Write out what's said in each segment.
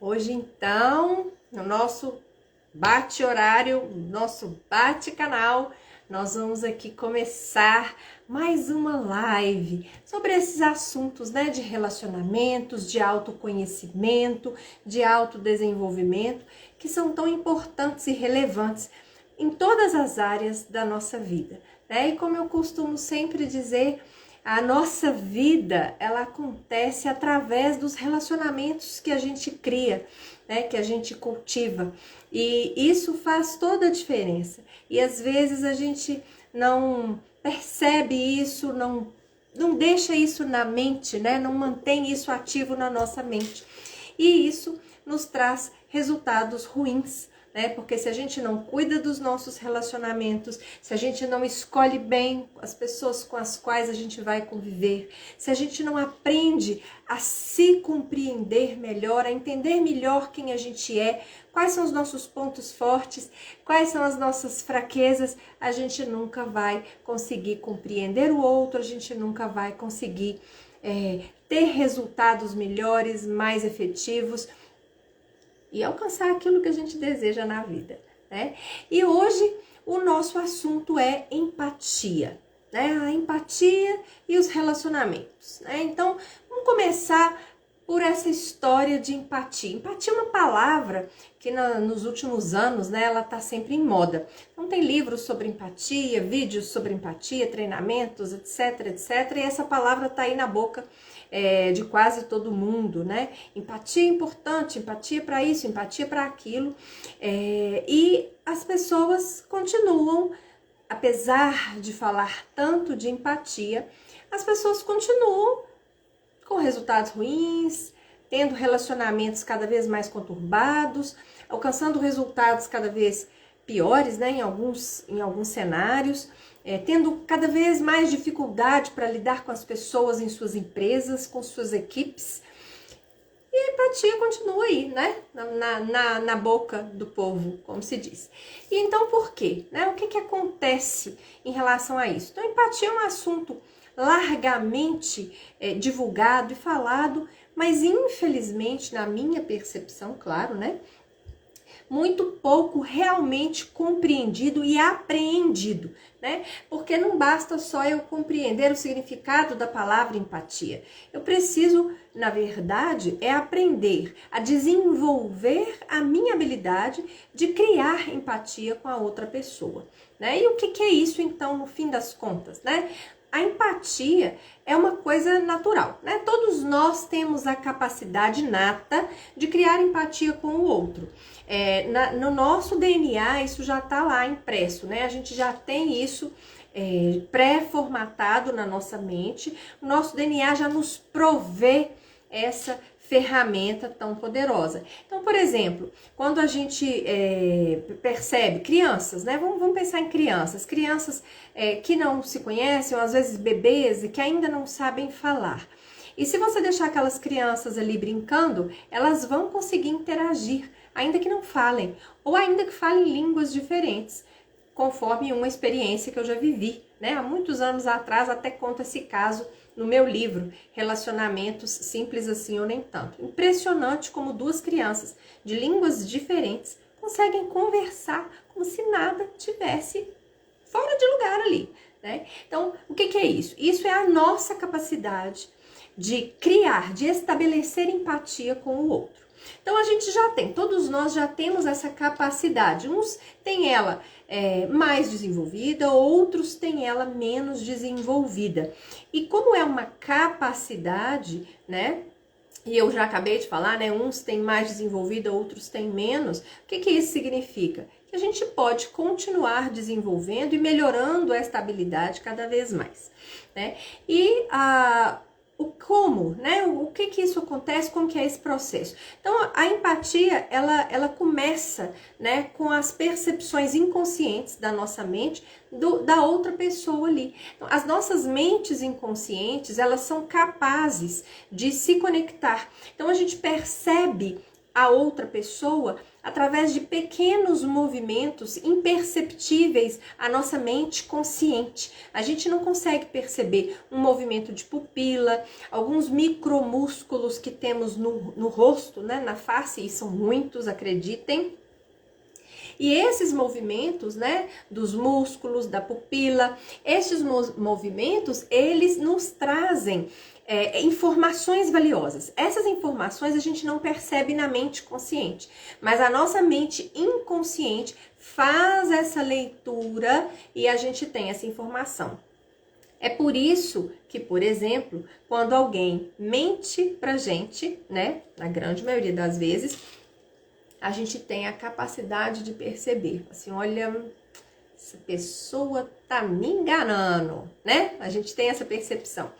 Hoje então, no nosso bate-horário, nosso bate-canal, nós vamos aqui começar mais uma live sobre esses assuntos, né, de relacionamentos, de autoconhecimento, de autodesenvolvimento, que são tão importantes e relevantes em todas as áreas da nossa vida, né? E como eu costumo sempre dizer, a nossa vida, ela acontece através dos relacionamentos que a gente cria, né, que a gente cultiva. E isso faz toda a diferença. E às vezes a gente não percebe isso, não deixa isso na mente, né, não mantém isso ativo na nossa mente. E isso nos traz resultados ruins, né? Porque se a gente não cuida dos nossos relacionamentos, se a gente não escolhe bem as pessoas com as quais a gente vai conviver, se a gente não aprende a se compreender melhor, a entender melhor quem a gente é, quais são os nossos pontos fortes, quais são as nossas fraquezas, a gente nunca vai conseguir compreender o outro, a gente nunca vai conseguir ter resultados melhores, mais efetivos, e alcançar aquilo que a gente deseja na vida, né? E hoje o nosso assunto é empatia, né? A empatia e os relacionamentos, né? Então, vamos começar por essa história de empatia. Empatia é uma palavra que nos últimos anos, né, ela tá sempre em moda. Então tem livros sobre empatia, vídeos sobre empatia, treinamentos, etc, etc. E essa palavra tá aí na boca de quase todo mundo, né? Empatia é importante, empatia para isso, empatia para aquilo. E as pessoas continuam, apesar de falar tanto de empatia, as pessoas continuam com resultados ruins, tendo relacionamentos cada vez mais conturbados, alcançando resultados cada vez piores, né, em alguns cenários, tendo cada vez mais dificuldade para lidar com as pessoas em suas empresas, com suas equipes. E a empatia continua aí, né, na boca do povo, como se diz. E então por quê? Né? O que acontece em relação a isso? Então, a empatia é um assunto largamente divulgado e falado, mas infelizmente, na minha percepção, claro, né, muito pouco realmente compreendido e apreendido, né? Porque não basta só eu compreender o significado da palavra empatia. Eu preciso, na verdade, aprender a desenvolver a minha habilidade de criar empatia com a outra pessoa, né? E o que é isso, então, no fim das contas, né? A empatia é uma coisa natural, né? Todos nós temos a capacidade nata de criar empatia com o outro. No nosso DNA isso já está lá impresso, né? A gente já tem isso pré-formatado na nossa mente. O nosso DNA já nos provê essa ferramenta tão poderosa. Então, por exemplo, quando a gente percebe crianças, né? Vamos pensar em crianças que não se conhecem, ou às vezes bebês e que ainda não sabem falar. E se você deixar aquelas crianças ali brincando, elas vão conseguir interagir, ainda que não falem, ou ainda que falem línguas diferentes, conforme uma experiência que eu já vivi, né? Há muitos anos atrás, até conto esse caso no meu livro, Relacionamentos Simples Assim ou Nem Tanto. Impressionante como duas crianças de línguas diferentes conseguem conversar como se nada tivesse fora de lugar ali, né? Então, o que é isso? Isso é a nossa capacidade de criar, de estabelecer empatia com o outro. Então, a gente já tem, todos nós já temos essa capacidade. Uns têm ela mais desenvolvida, outros têm ela menos desenvolvida. E como é uma capacidade, né? E eu já acabei de falar, né? Uns têm mais desenvolvida, outros têm menos. O que isso significa? Que a gente pode continuar desenvolvendo e melhorando esta habilidade cada vez mais, né? E o como, né? O que isso acontece, como que é esse processo? Então, a empatia, ela começa, né, com as percepções inconscientes da nossa mente da outra pessoa ali. Então, as nossas mentes inconscientes, elas são capazes de se conectar. Então, a gente percebe a outra pessoa através de pequenos movimentos imperceptíveis à nossa mente consciente. A gente não consegue perceber um movimento de pupila, alguns micromúsculos que temos no rosto, né, na face, e são muitos, acreditem. E esses movimentos, né, dos músculos, da pupila, esses movimentos, eles nos trazem informações valiosas. Essas informações a gente não percebe na mente consciente, mas a nossa mente inconsciente faz essa leitura e a gente tem essa informação. É por isso que, por exemplo, quando alguém mente pra gente, né, na grande maioria das vezes, a gente tem a capacidade de perceber, assim, olha, essa pessoa tá me enganando, né? A gente tem essa percepção.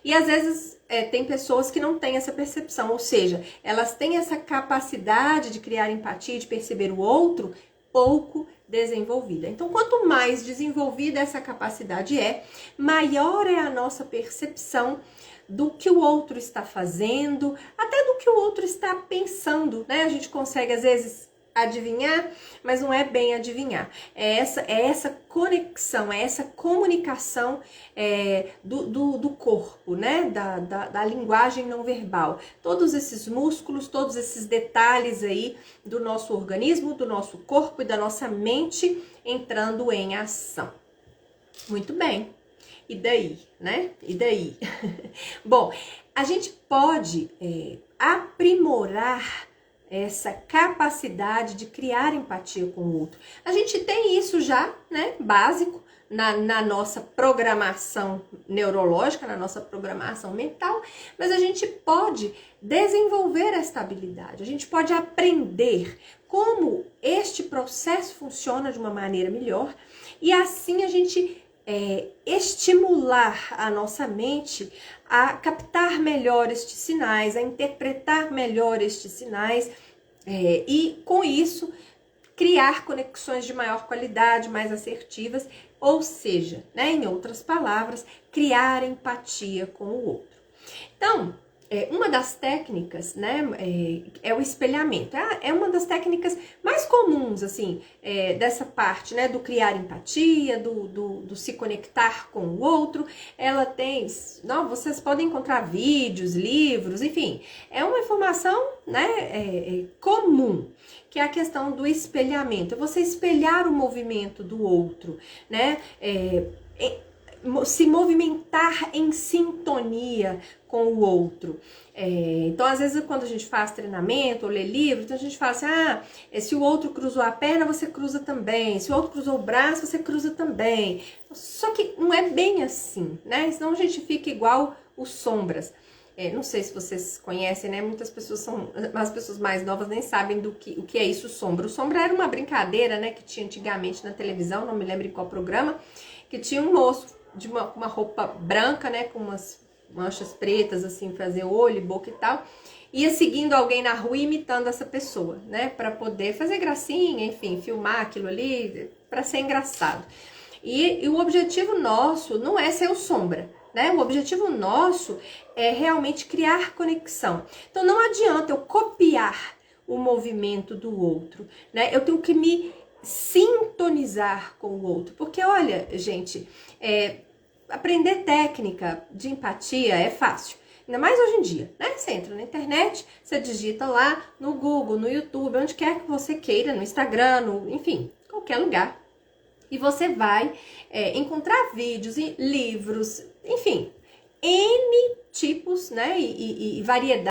E às vezes tem pessoas que não têm essa percepção, ou seja, elas têm essa capacidade de criar empatia, de perceber o outro, pouco desenvolvida. Então, quanto mais desenvolvida essa capacidade maior é a nossa percepção do que o outro está fazendo, até do que o outro está pensando, né? A gente consegue, às vezes, adivinhar, mas não é bem adivinhar. É essa conexão, é essa comunicação do corpo, né? Da linguagem não verbal. Todos esses músculos, todos esses detalhes aí do nosso organismo, do nosso corpo e da nossa mente entrando em ação. Muito bem. E daí, né? E daí? Bom, a gente pode aprimorar essa capacidade de criar empatia com o outro. A gente tem isso já, né? Básico na nossa programação neurológica, na nossa programação mental, mas a gente pode desenvolver essa habilidade. A gente pode aprender como este processo funciona de uma maneira melhor e assim a gente estimular a nossa mente a captar melhor estes sinais, a interpretar melhor estes sinais e, com isso, criar conexões de maior qualidade, mais assertivas, ou seja, né, em outras palavras, criar empatia com o outro. Então, uma das técnicas, né, é o espelhamento. É uma das técnicas mais comuns, assim, dessa parte, né, do criar empatia, do se conectar com o outro. Ela tem, não, vocês podem encontrar vídeos, livros, enfim, é uma informação, né, comum, que é a questão do espelhamento. É você espelhar o movimento do outro, né, se movimentar em sintonia com o outro. Então, às vezes, quando a gente faz treinamento ou lê livro, então a gente fala assim, se o outro cruzou a perna, você cruza também. Se o outro cruzou o braço, você cruza também. Só que não é bem assim, né? Senão a gente fica igual os sombras. Não sei se vocês conhecem, né? Muitas pessoas as pessoas mais novas nem sabem o que é isso, sombra. O sombra era uma brincadeira, né? Que tinha antigamente na televisão, não me lembro em qual programa, que tinha um moço de uma roupa branca, né, com umas manchas pretas, assim, fazer olho, boca e tal, ia seguindo alguém na rua imitando essa pessoa, né, para poder fazer gracinha, enfim, filmar aquilo ali, para ser engraçado. E o objetivo nosso não é ser o sombra, né, o objetivo nosso é realmente criar conexão. Então não adianta eu copiar o movimento do outro, né, eu tenho que me sintonizar com o outro, porque olha, gente, aprender técnica de empatia é fácil, ainda mais hoje em dia, né? Você entra na internet, você digita lá no Google, no YouTube, onde quer que você queira, no Instagram, enfim, qualquer lugar, e você vai encontrar vídeos e livros, enfim, N tipos, né, e variedades